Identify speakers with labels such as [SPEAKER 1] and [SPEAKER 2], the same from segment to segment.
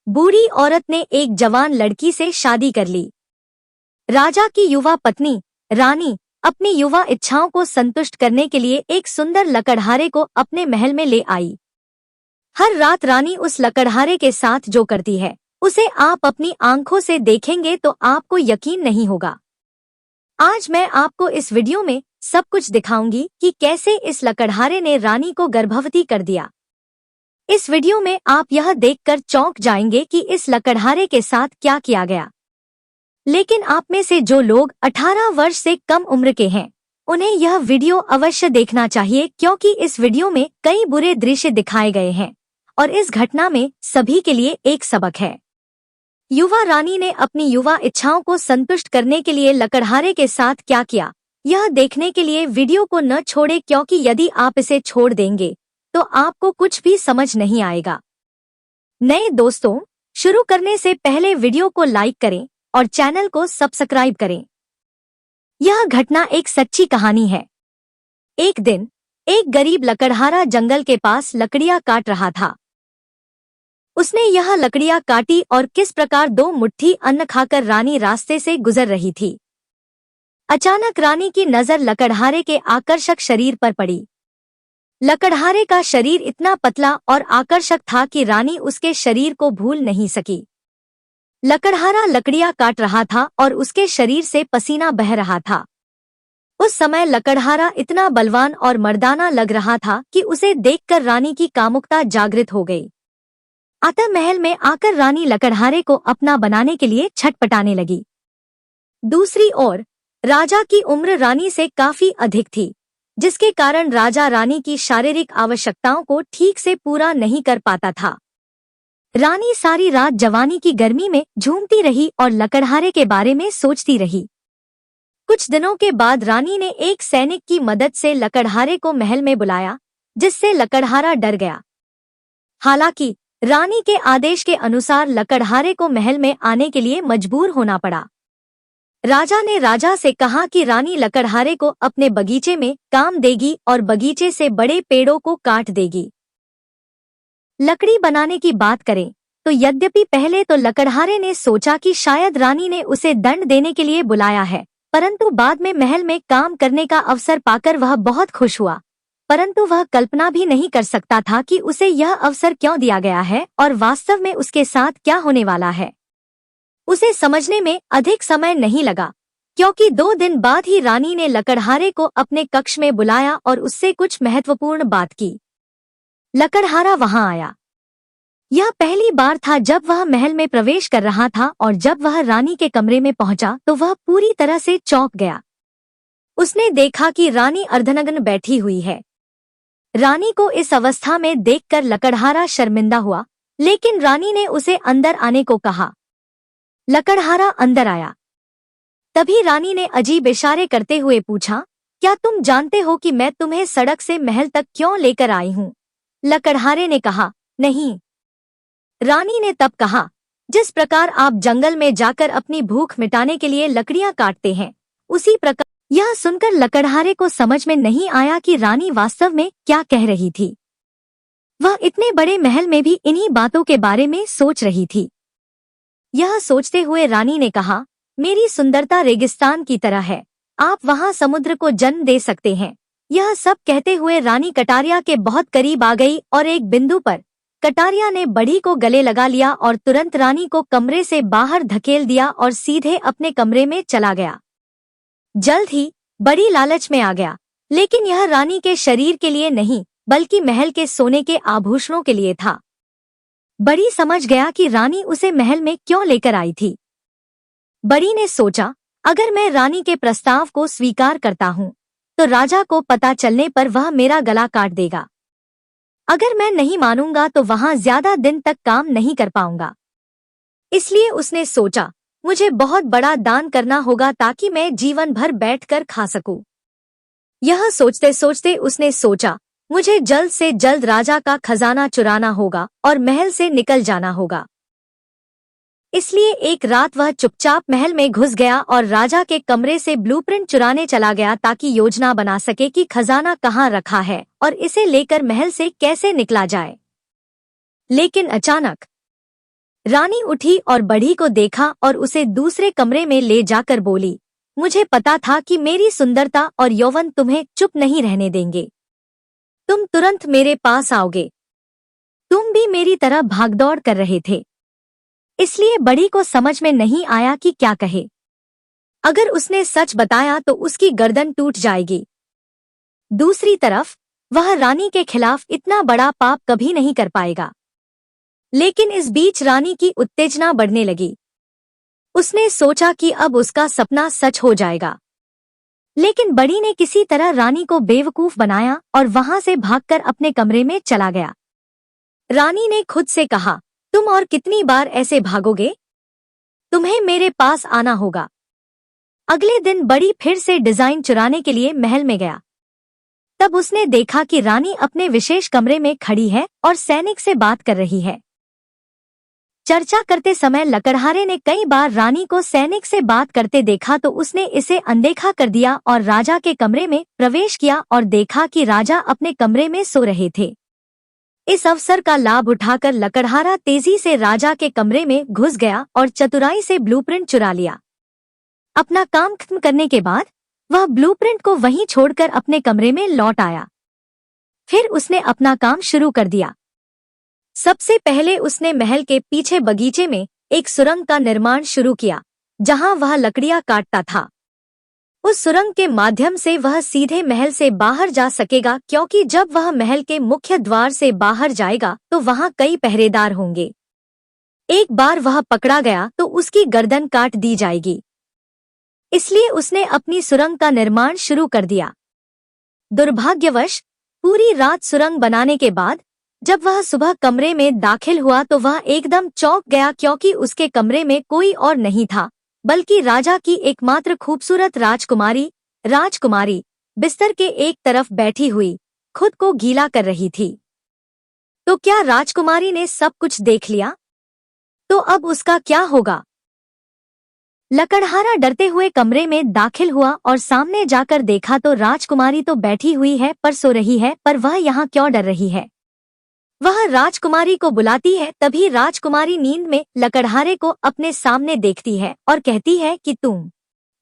[SPEAKER 1] बूढ़ी औरत ने एक जवान लड़की से शादी कर ली। राजा की युवा पत्नी रानी अपनी युवा इच्छाओं को संतुष्ट करने के लिए एक सुंदर लकड़हारे को अपने महल में ले आई। हर रात रानी उस लकड़हारे के साथ जो करती है उसे आप अपनी आंखों से देखेंगे तो आपको यकीन नहीं होगा। आज मैं आपको इस वीडियो में सब कुछ दिखाऊंगी कि कैसे इस लकड़हारे ने रानी को गर्भवती कर दिया। इस वीडियो में आप यह देखकर चौंक जाएंगे कि इस लकड़हारे के साथ क्या किया गया। लेकिन आप में से जो लोग 18 वर्ष से कम उम्र के हैं उन्हें यह वीडियो अवश्य देखना चाहिए, क्योंकि इस वीडियो में कई बुरे दृश्य दिखाए गए हैं और इस घटना में सभी के लिए एक सबक है। युवा रानी ने अपनी युवा इच्छाओं को संतुष्ट करने के लिए लकड़हारे के साथ क्या किया, यह देखने के लिए वीडियो को न छोड़ें, क्योंकि यदि आप इसे छोड़ देंगे तो आपको कुछ भी समझ नहीं आएगा। नए दोस्तों, शुरू करने से पहले वीडियो को लाइक करें और चैनल को सब्सक्राइब करें। यह घटना एक सच्ची कहानी है। एक दिन एक गरीब लकड़हारा जंगल के पास लकड़ियां काट रहा था। उसने यह लकड़ियां काटी और किस प्रकार 2 मुट्ठी अन्न खाकर रानी रास्ते से गुजर रही थी। अचानक रानी की नजर लकड़हारे के आकर्षक शरीर पर पड़ी। लकड़हारे का शरीर इतना पतला और आकर्षक था कि रानी उसके शरीर को भूल नहीं सकी। लकड़हारा लकड़ियां काट रहा था और उसके शरीर से पसीना बह रहा था। उस समय लकड़हारा इतना बलवान और मर्दाना लग रहा था कि उसे देखकर रानी की कामुकता जागृत हो गई। अतः महल में आकर रानी लकड़हारे को अपना बनाने के लिए छटपटाने लगी। दूसरी ओर राजा की उम्र रानी से काफी अधिक थी, जिसके कारण राजा रानी की शारीरिक आवश्यकताओं को ठीक से पूरा नहीं कर पाता था। रानी सारी रात जवानी की गर्मी में झूमती रही और लकड़हारे के बारे में सोचती रही। कुछ दिनों के बाद रानी ने एक सैनिक की मदद से लकड़हारे को महल में बुलाया, जिससे लकड़हारा डर गया। हालांकि रानी के आदेश के अनुसार लकड़हारे को महल में आने के लिए मजबूर होना पड़ा। राजा ने राजा से कहा कि रानी लकड़हारे को अपने बगीचे में काम देगी और बगीचे से बड़े पेड़ों को काट देगी। लकड़ी बनाने की बात करें तो यद्यपि पहले तो लकड़हारे ने सोचा कि शायद रानी ने उसे दंड देने के लिए बुलाया है, परंतु बाद में महल में काम करने का अवसर पाकर वह बहुत खुश हुआ। परंतु वह कल्पना भी नहीं कर सकता था कि उसे यह अवसर क्यों दिया गया है और वास्तव में उसके साथ क्या होने वाला है। उसे समझने में अधिक समय नहीं लगा, क्योंकि 2 दिन बाद ही रानी ने लकड़हारे को अपने कक्ष में बुलाया और उससे कुछ महत्वपूर्ण बात की। लकड़हारा वहां आया। यह पहली बार था जब वह महल में प्रवेश कर रहा था, और जब वह रानी के कमरे में पहुंचा तो वह पूरी तरह से चौंक गया। उसने देखा कि रानी अर्धनग्न बैठी हुई है। रानी को इस अवस्था में देखकर लकड़हारा शर्मिंदा हुआ, लेकिन रानी ने उसे अंदर आने को कहा। लकड़हारा अंदर आया। तभी रानी ने अजीब इशारे करते हुए पूछा, क्या तुम जानते हो कि मैं तुम्हें सड़क से महल तक क्यों लेकर आई हूँ? लकड़हारे ने कहा, नहीं। रानी ने तब कहा, जिस प्रकार आप जंगल में जाकर अपनी भूख मिटाने के लिए लकड़ियां काटते हैं, उसी प्रकार। यह सुनकर लकड़हारे को समझ में नहीं आया कि रानी वास्तव में क्या कह रही थी। वह इतने बड़े महल में भी इन्हीं बातों के बारे में सोच रही थी। यह सोचते हुए रानी ने कहा, मेरी सुंदरता रेगिस्तान की तरह है, आप वहां समुद्र को जन्म दे सकते हैं। यह सब कहते हुए रानी कटारिया के बहुत करीब आ गई और एक बिंदु पर कटारिया ने बढ़ी को गले लगा लिया और तुरंत रानी को कमरे से बाहर धकेल दिया और सीधे अपने कमरे में चला गया। जल्द ही बड़ी लालच में आ गया, लेकिन यह रानी के शरीर के लिए नहीं बल्कि महल के सोने के आभूषणों के लिए था। बड़ी समझ गया कि रानी उसे महल में क्यों लेकर आई थी। बड़ी ने सोचा, अगर मैं रानी के प्रस्ताव को स्वीकार करता हूँ तो राजा को पता चलने पर वह मेरा गला काट देगा। अगर मैं नहीं मानूंगा तो वहां ज्यादा दिन तक काम नहीं कर पाऊंगा। इसलिए उसने सोचा, मुझे बहुत बड़ा दान करना होगा ताकि मैं जीवन भर बैठकर खा सकूं। यह सोचते सोचते उसने सोचा, मुझे जल्द से जल्द राजा का खजाना चुराना होगा और महल से निकल जाना होगा। इसलिए एक रात वह चुपचाप महल में घुस गया और राजा के कमरे से ब्लूप्रिंट चुराने चला गया ताकि योजना बना सके कि खजाना कहाँ रखा है और इसे लेकर महल से कैसे निकला जाए। लेकिन अचानक रानी उठी और बढ़ी को देखा और उसे दूसरे कमरे में ले जाकर बोली, मुझे पता था कि मेरी सुंदरता और यौवन तुम्हें चुप नहीं रहने देंगे। तुम तुरंत मेरे पास आओगे। तुम भी मेरी तरह भागदौड़ कर रहे थे, इसलिए बड़ी को समझ में नहीं आया कि क्या कहे। अगर उसने सच बताया तो उसकी गर्दन टूट जाएगी। दूसरी तरफ वह रानी के खिलाफ इतना बड़ा पाप कभी नहीं कर पाएगा। लेकिन इस बीच रानी की उत्तेजना बढ़ने लगी। उसने सोचा कि अब उसका सपना सच हो जाएगा। लेकिन बड़ी ने किसी तरह रानी को बेवकूफ बनाया और वहां से भागकर अपने कमरे में चला गया। रानी ने खुद से कहा, तुम और कितनी बार ऐसे भागोगे? तुम्हें मेरे पास आना होगा। अगले दिन बड़ी फिर से डिजाइन चुराने के लिए महल में गया। तब उसने देखा कि रानी अपने विशेष कमरे में खड़ी है और सैनिक से बात कर रही है। चर्चा करते समय लकड़हारे ने कई बार रानी को सैनिक से बात करते देखा तो उसने इसे अनदेखा कर दिया और राजा के कमरे में प्रवेश किया और देखा कि राजा अपने कमरे में सो रहे थे। इस अवसर का लाभ उठाकर लकड़हारा तेजी से राजा के कमरे में घुस गया और चतुराई से ब्लूप्रिंट चुरा लिया। अपना काम खत्म करने के बाद वह ब्लूप्रिंट को वहीं छोड़कर अपने कमरे में लौट आया। फिर उसने अपना काम शुरू कर दिया। सबसे पहले उसने महल के पीछे बगीचे में एक सुरंग का निर्माण शुरू किया, जहां वह लकड़ियां काटता था। उस सुरंग के माध्यम से वह सीधे महल से बाहर जा सकेगा, क्योंकि जब वह महल के मुख्य द्वार से बाहर जाएगा तो वहां कई पहरेदार होंगे। एक बार वह पकड़ा गया तो उसकी गर्दन काट दी जाएगी। इसलिए उसने अपनी सुरंग का निर्माण शुरू कर दिया। दुर्भाग्यवश पूरी रात सुरंग बनाने के बाद जब वह सुबह कमरे में दाखिल हुआ तो वह एकदम चौंक गया, क्योंकि उसके कमरे में कोई और नहीं था बल्कि राजा की एकमात्र खूबसूरत राजकुमारी बिस्तर के एक तरफ बैठी हुई खुद को गीला कर रही थी। तो क्या राजकुमारी ने सब कुछ देख लिया? तो अब उसका क्या होगा? लकड़हारा डरते हुए कमरे में दाखिल हुआ और सामने जाकर देखा तो राजकुमारी तो बैठी हुई है पर सो रही है, पर वह यहाँ क्यों डर रही है? वह राजकुमारी को बुलाती है। तभी राजकुमारी नींद में लकड़हारे को अपने सामने देखती है और कहती है कि तुम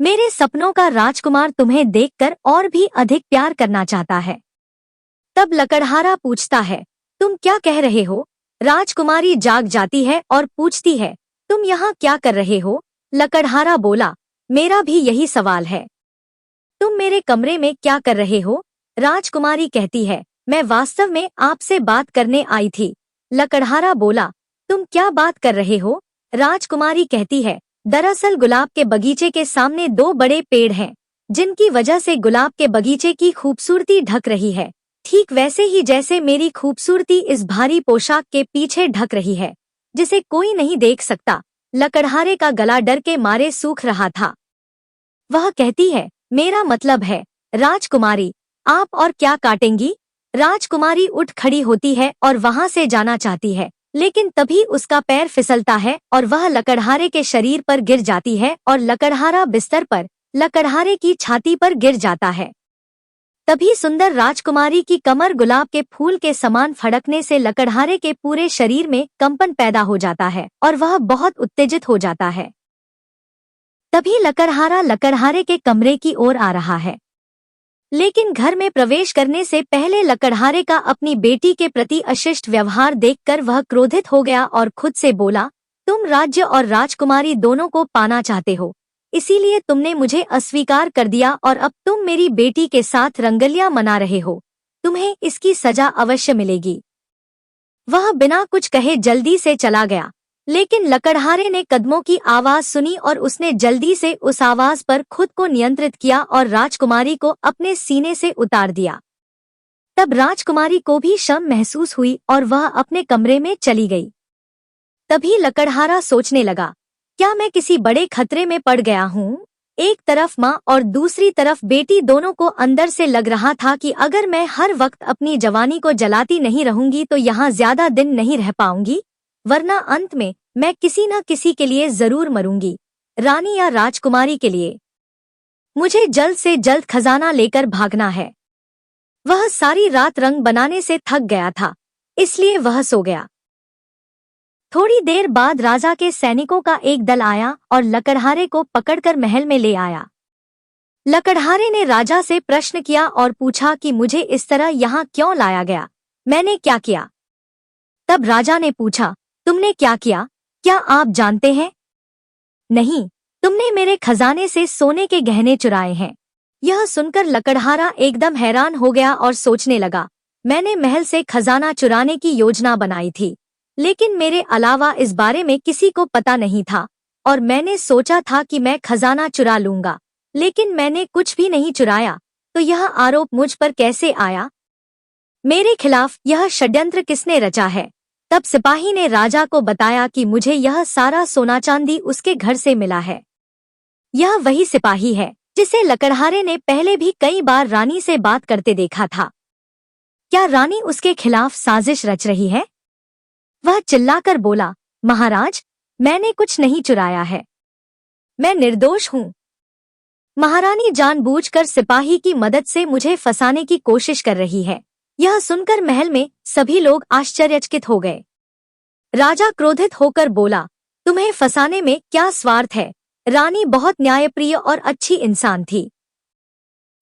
[SPEAKER 1] मेरे सपनों का राजकुमार तुम्हें देखकर और भी अधिक प्यार करना चाहता है। तब लकड़हारा पूछता है, तुम क्या कह रहे हो? राजकुमारी जाग जाती है और पूछती है, तुम यहाँ क्या कर रहे हो? लकड़हारा बोला, मेरा भी यही सवाल है। तुम मेरे कमरे में क्या कर रहे हो? राजकुमारी कहती है, मैं वास्तव में आपसे बात करने आई थी। लकड़हारा बोला, तुम क्या बात कर रहे हो? राजकुमारी कहती है, दरअसल गुलाब के बगीचे के सामने दो बड़े पेड़ हैं, जिनकी वजह से गुलाब के बगीचे की खूबसूरती ढक रही है, ठीक वैसे ही जैसे मेरी खूबसूरती इस भारी पोशाक के पीछे ढक रही है, जिसे कोई नहीं देख सकता। लकड़हारे का गला डर के मारे सूख रहा था। वह कहती है, मेरा मतलब है राजकुमारी, आप और क्या काटेंगी? राजकुमारी उठ खड़ी होती है और वहां से जाना चाहती है, लेकिन तभी उसका पैर फिसलता है और वह लकड़हारे के शरीर पर गिर जाती है और लकड़हारा बिस्तर पर लकड़हारे की छाती पर गिर जाता है। तभी सुंदर राजकुमारी की कमर गुलाब के फूल के समान फड़कने से लकड़हारे के पूरे शरीर में कंपन पैदा हो जाता है और वह बहुत उत्तेजित हो जाता है। तभी लकड़हारा लकड़हारे के कमरे की ओर आ रहा है, लेकिन घर में प्रवेश करने से पहले लकड़हारे का अपनी बेटी के प्रति अशिष्ट व्यवहार देखकर वह क्रोधित हो गया और खुद से बोला, तुम राज्य और राजकुमारी दोनों को पाना चाहते हो, इसीलिए तुमने मुझे अस्वीकार कर दिया और अब तुम मेरी बेटी के साथ रंगलियां मना रहे हो। तुम्हें इसकी सजा अवश्य मिलेगी। वह बिना कुछ कहे जल्दी से चला गया, लेकिन लकड़हारे ने कदमों की आवाज सुनी और उसने जल्दी से उस आवाज पर खुद को नियंत्रित किया और राजकुमारी को अपने सीने से उतार दिया। तब राजकुमारी को भी शर्म महसूस हुई और वह अपने कमरे में चली गई। तभी लकड़हारा सोचने लगा, क्या मैं किसी बड़े खतरे में पड़ गया हूँ? एक तरफ माँ और दूसरी तरफ बेटी, दोनों को अंदर से लग रहा था कि अगर मैं हर वक्त अपनी जवानी को जलाती नहीं रहूंगी तो यहाँ ज्यादा दिन नहीं रह पाऊंगी, वरना अंत में मैं किसी न किसी के लिए जरूर मरूंगी, रानी या राजकुमारी के लिए। मुझे जल्द से जल्द खजाना लेकर भागना है। वह सारी रात रंग बनाने से थक गया था, इसलिए वह सो गया। थोड़ी देर बाद राजा के सैनिकों का एक दल आया और लकड़हारे को पकड़कर महल में ले आया। लकड़हारे ने राजा से प्रश्न किया और पूछा कि मुझे इस तरह यहाँ क्यों लाया गया, मैंने क्या किया? तब राजा ने पूछा, तुमने क्या किया, क्या आप जानते हैं? नहीं, तुमने मेरे खजाने से सोने के गहने चुराए हैं। यह सुनकर लकड़हारा एकदम हैरान हो गया और सोचने लगा, मैंने महल से खजाना चुराने की योजना बनाई थी, लेकिन मेरे अलावा इस बारे में किसी को पता नहीं था और मैंने सोचा था कि मैं खजाना चुरा लूंगा, लेकिन मैंने कुछ भी नहीं चुराया, तो यह आरोप मुझ पर कैसे आया? मेरे खिलाफ यह षड्यंत्र किसने रचा है? तब सिपाही ने राजा को बताया कि मुझे यह सारा सोना चांदी उसके घर से मिला है। यह वही सिपाही है जिसे लकड़हारे ने पहले भी कई बार रानी से बात करते देखा था। क्या रानी उसके खिलाफ साजिश रच रही है? वह चिल्लाकर बोला, महाराज, मैंने कुछ नहीं चुराया है, मैं निर्दोष हूँ। महारानी जानबूझकर सिपाही की मदद से मुझे फंसाने की कोशिश कर रही है। यह सुनकर महल में सभी लोग आश्चर्यचकित हो गए। राजा क्रोधित होकर बोला, तुम्हें फंसाने में क्या स्वार्थ है? रानी बहुत न्यायप्रिय और अच्छी इंसान थी।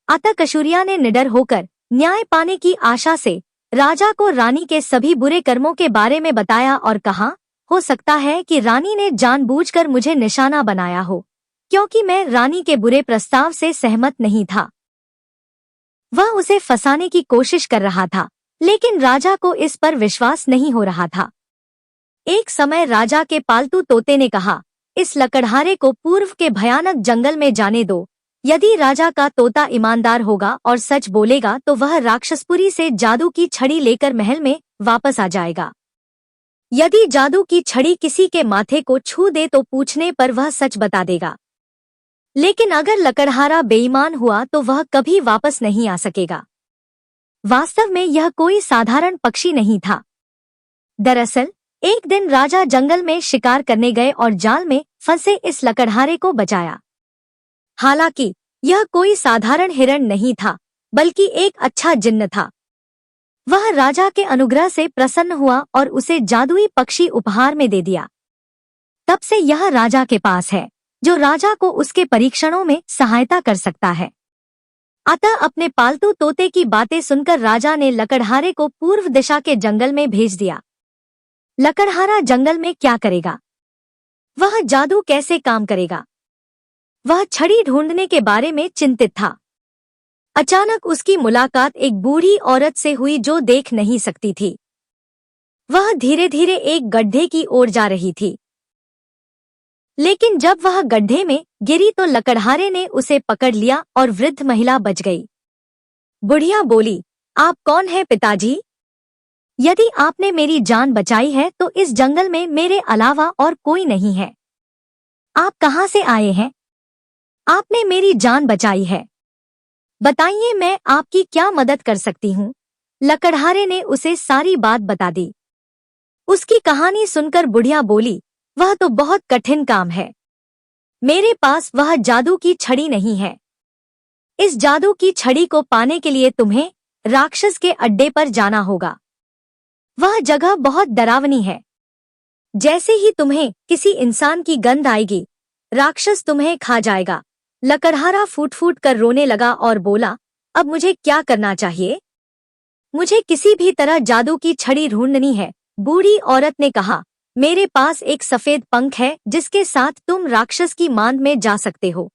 [SPEAKER 1] अतः कशूरिया ने निडर होकर न्याय पाने की आशा से राजा को रानी के सभी बुरे कर्मों के बारे में बताया और कहा, हो सकता है कि रानी ने जानबूझकर मुझे निशाना बनाया हो, क्योंकि मैं रानी के बुरे प्रस्ताव से सहमत नहीं था। वह उसे फंसाने की कोशिश कर रहा था, लेकिन राजा को इस पर विश्वास नहीं हो रहा था। एक समय राजा के पालतू तोते ने कहा, इस लकड़हारे को पूर्व के भयानक जंगल में जाने दो। यदि राजा का तोता ईमानदार होगा और सच बोलेगा तो वह राक्षसपुरी से जादू की छड़ी लेकर महल में वापस आ जाएगा। यदि जादू की छड़ी किसी के माथे को छू दे तो पूछने पर वह सच बता देगा, लेकिन अगर लकड़हारा बेईमान हुआ तो वह कभी वापस नहीं आ सकेगा। वास्तव में यह कोई साधारण पक्षी नहीं था। दरअसल एक दिन राजा जंगल में शिकार करने गए और जाल में फंसे इस लकड़हारे को बचाया। हालांकि यह कोई साधारण हिरण नहीं था, बल्कि एक अच्छा जिन्न था। वह राजा के अनुग्रह से प्रसन्न हुआ और उसे जादुई पक्षी उपहार में दे दिया। तब से यह राजा के पास है, जो राजा को उसके परीक्षणों में सहायता कर सकता है। अतः अपने पालतू तोते की बातें सुनकर राजा ने लकड़हारे को पूर्व दिशा के जंगल में भेज दिया। लकड़हारा जंगल में क्या करेगा? वह जादू कैसे काम करेगा? वह छड़ी ढूंढने के बारे में चिंतित था। अचानक उसकी मुलाकात एक बूढ़ी औरत से हुई जो देख नहीं सकती थी। वह धीरे धीरे एक गड्ढे की ओर जा रही थी, लेकिन जब वह गड्ढे में गिरी तो लकड़हारे ने उसे पकड़ लिया और वृद्ध महिला बच गई। बुढ़िया बोली, आप कौन हैं पिताजी? यदि आपने मेरी जान बचाई है तो इस जंगल में मेरे अलावा और कोई नहीं है। आप कहाँ से आए हैं? आपने मेरी जान बचाई है, बताइए मैं आपकी क्या मदद कर सकती हूँ? लकड़हारे ने उसे सारी बात बता दी। उसकी कहानी सुनकर बुढ़िया बोली, वह तो बहुत कठिन काम है। मेरे पास वह जादू की छड़ी नहीं है। इस जादू की छड़ी को पाने के लिए तुम्हें राक्षस के अड्डे पर जाना होगा। वह जगह बहुत डरावनी है। जैसे ही तुम्हें किसी इंसान की गंध आएगी, राक्षस तुम्हें खा जाएगा। लकड़हारा फूट फूट कर रोने लगा और बोला, अब मुझे क्या करना चाहिए? मुझे किसी भी तरह जादू की छड़ी ढूंढनी है। बूढ़ी औरत ने कहा, मेरे पास एक सफेद पंख है जिसके साथ तुम राक्षस की मांद में जा सकते हो।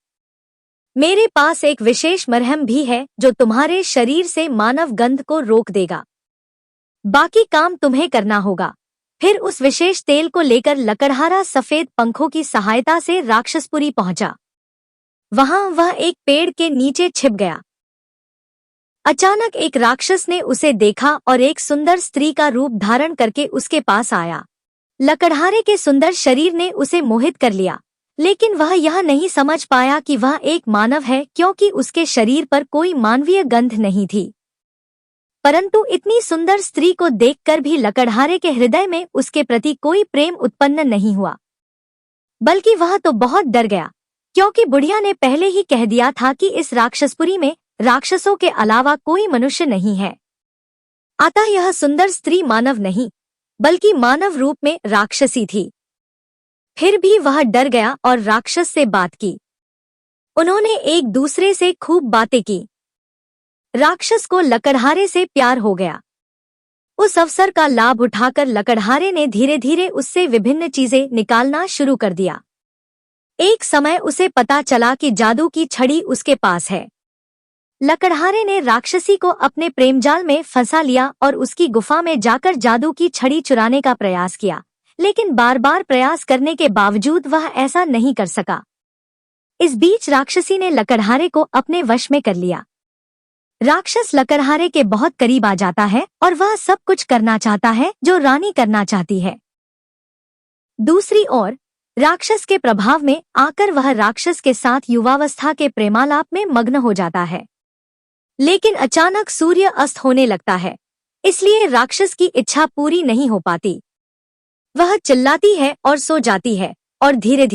[SPEAKER 1] मेरे पास एक विशेष मरहम भी है जो तुम्हारे शरीर से मानव गंध को रोक देगा। बाकी काम तुम्हें करना होगा। फिर उस विशेष तेल को लेकर लकड़हारा सफेद पंखों की सहायता से राक्षसपुरी पहुंचा। वहां वह एक पेड़ के नीचे छिप गया। अचानक एक राक्षस ने उसे देखा और एक सुंदर स्त्री का रूप धारण करके उसके पास आया। लकड़हारे के सुंदर शरीर ने उसे मोहित कर लिया, लेकिन वह यह नहीं समझ पाया कि वह एक मानव है, क्योंकि उसके शरीर पर कोई मानवीय गंध नहीं थी। परंतु इतनी सुंदर स्त्री को देखकर भी लकड़हारे के हृदय में उसके प्रति कोई प्रेम उत्पन्न नहीं हुआ, बल्कि वह तो बहुत डर गया, क्योंकि बुढ़िया ने पहले ही कह दिया था कि इस राक्षसपुरी में राक्षसों के अलावा कोई मनुष्य नहीं है। अतः यह सुंदर स्त्री मानव नहीं बल्कि मानव रूप में राक्षसी थी। फिर भी वह डर गया और राक्षस से बात की। उन्होंने एक दूसरे से खूब बातें की। राक्षस को लकड़हारे से प्यार हो गया। उस अवसर का लाभ उठाकर लकड़हारे ने धीरे धीरे उससे विभिन्न चीजें निकालना शुरू कर दिया। एक समय उसे पता चला कि जादू की छड़ी उसके पास है। लकड़हारे ने राक्षसी को अपने प्रेमजाल में फंसा लिया और उसकी गुफा में जाकर जादू की छड़ी चुराने का प्रयास किया, लेकिन बार बार प्रयास करने के बावजूद वह ऐसा नहीं कर सका। इस बीच राक्षसी ने लकड़हारे को अपने वश में कर लिया। राक्षस लकड़हारे के बहुत करीब आ जाता है और वह सब कुछ करना चाहता है जो रानी करना चाहती है। दूसरी ओर राक्षस के प्रभाव में आकर वह राक्षस के साथ युवावस्था के प्रेमालाप में मग्न हो जाता है। लेकिन अचानक सूर्य अस्त होने लगता है, इसलिए राक्षस की इच्छा पूरी नहीं हो पाती। वह चिल्लाती है और सो जाती है और धीरे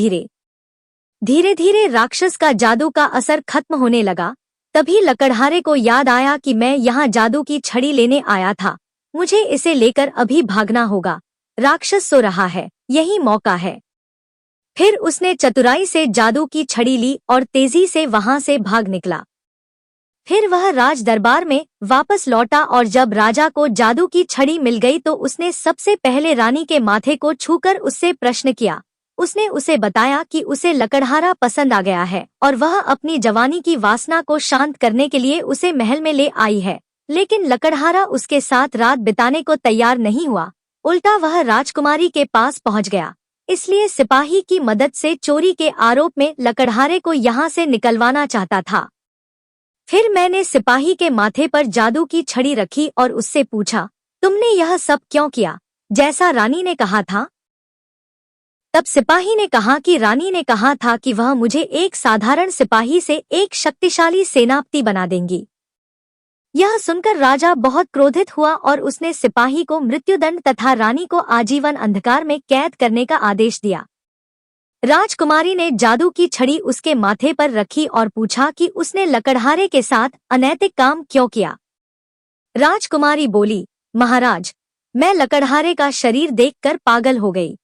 [SPEAKER 1] धीरे राक्षस का जादू का असर खत्म होने लगा। तभी लकड़हारे को याद आया कि मैं यहाँ जादू की छड़ी लेने आया था, मुझे इसे लेकर अभी भागना होगा। राक्षस सो रहा है, यही मौका है। फिर उसने चतुराई से जादू की छड़ी ली और तेजी से वहां से भाग निकला। फिर वह राज दरबार में वापस लौटा और जब राजा को जादू की छड़ी मिल गई तो उसने सबसे पहले रानी के माथे को छूकर उससे प्रश्न किया। उसने उसे बताया कि उसे लकड़हारा पसंद आ गया है और वह अपनी जवानी की वासना को शांत करने के लिए उसे महल में ले आई है। लेकिन लकड़हारा उसके साथ रात बिताने को तैयार नहीं हुआ, उल्टा वह राजकुमारी के पास पहुंच गया। इसलिए सिपाही की मदद से चोरी के आरोप में लकड़हारे को यहाँ से निकलवाना चाहता था। फिर मैंने सिपाही के माथे पर जादू की छड़ी रखी और उससे पूछा, तुमने यह सब क्यों किया, जैसा रानी ने कहा था? तब सिपाही ने कहा कि रानी ने कहा था कि वह मुझे एक साधारण सिपाही से एक शक्तिशाली सेनापति बना देंगी। यह सुनकर राजा बहुत क्रोधित हुआ और उसने सिपाही को मृत्युदंड तथा रानी को आजीवन अंधकार में कैद करने का आदेश दिया। राजकुमारी ने जादू की छड़ी उसके माथे पर रखी और पूछा कि उसने लकड़हारे के साथ अनैतिक काम क्यों किया। राजकुमारी बोली, महाराज, मैं लकड़हारे का शरीर देखकर पागल हो गई।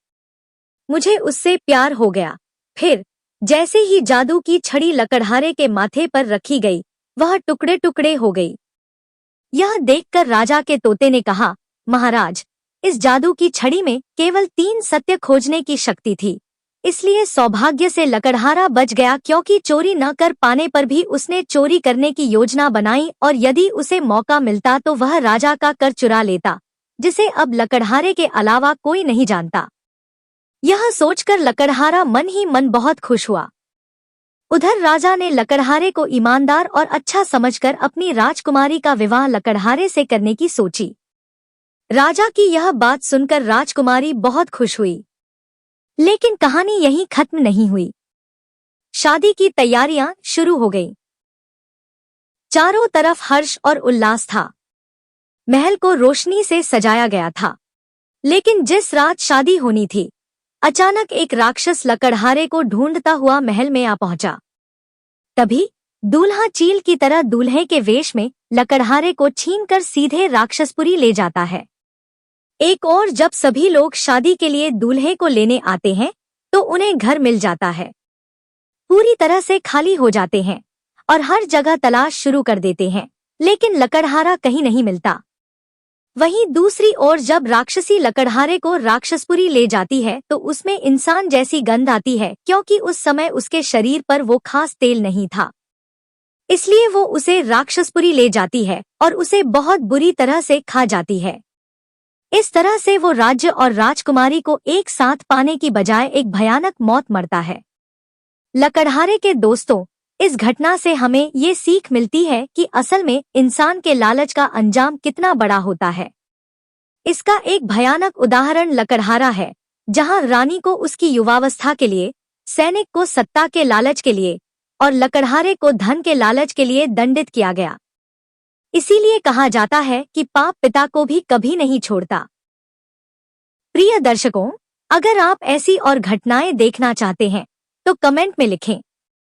[SPEAKER 1] मुझे उससे प्यार हो गया। फिर जैसे ही जादू की छड़ी लकड़हारे के माथे पर रखी गई, वह टुकड़े टुकड़े हो गई। यह देखकर राजा के तोते ने कहा, महाराज, इस जादू की छड़ी में केवल 3 सत्य खोजने की शक्ति थी, इसलिए सौभाग्य से लकड़हारा बच गया, क्योंकि चोरी न कर पाने पर भी उसने चोरी करने की योजना बनाई और यदि उसे मौका मिलता तो वह राजा का कर चुरा लेता, जिसे अब लकड़हारे के अलावा कोई नहीं जानता। यह सोचकर लकड़हारा मन ही मन बहुत खुश हुआ। उधर राजा ने लकड़हारे को ईमानदार और अच्छा समझकर अपनी राजकुमारी का विवाह लकड़हारे से करने की सोची। राजा की यह बात सुनकर राजकुमारी बहुत खुश हुई। लेकिन कहानी यहीं खत्म नहीं हुई। शादी की तैयारियां शुरू हो गईं। चारों तरफ हर्ष और उल्लास था। महल को रोशनी से सजाया गया था। लेकिन जिस रात शादी होनी थी, अचानक एक राक्षस लकड़हारे को ढूंढता हुआ महल में आ पहुंचा। तभी दूल्हा चील की तरह दूल्हे के वेश में लकड़हारे को छीनकर सीधे राक्षसपुरी ले जाता है। एक और जब सभी लोग शादी के लिए दूल्हे को लेने आते हैं तो उन्हें घर मिल जाता है। पूरी तरह से खाली हो जाते हैं और हर जगह तलाश शुरू कर देते हैं, लेकिन लकड़हारा कहीं नहीं मिलता। वहीं दूसरी ओर जब राक्षसी लकड़हारे को राक्षसपुरी ले जाती है तो उसमें इंसान जैसी गंध आती है, क्योंकि उस समय उसके शरीर पर वो खास तेल नहीं था। इसलिए वो उसे राक्षसपुरी ले जाती है और उसे बहुत बुरी तरह से खा जाती है। इस तरह से वो राज्य और राजकुमारी को एक साथ पाने की बजाय एक भयानक मौत मरता है। लकड़हारे के दोस्तों, इस घटना से हमें ये सीख मिलती है कि असल में इंसान के लालच का अंजाम कितना बड़ा होता है। इसका एक भयानक उदाहरण लकड़हारा है, जहां रानी को उसकी युवावस्था के लिए, सैनिक को सत्ता के लालच के लिए और लकड़हारे को धन के लालच के लिए दंडित किया गया। इसीलिए कहा जाता है कि पाप पिता को भी कभी नहीं छोड़ता। प्रिय दर्शकों, अगर आप ऐसी और घटनाएं देखना चाहते हैं तो कमेंट में लिखें।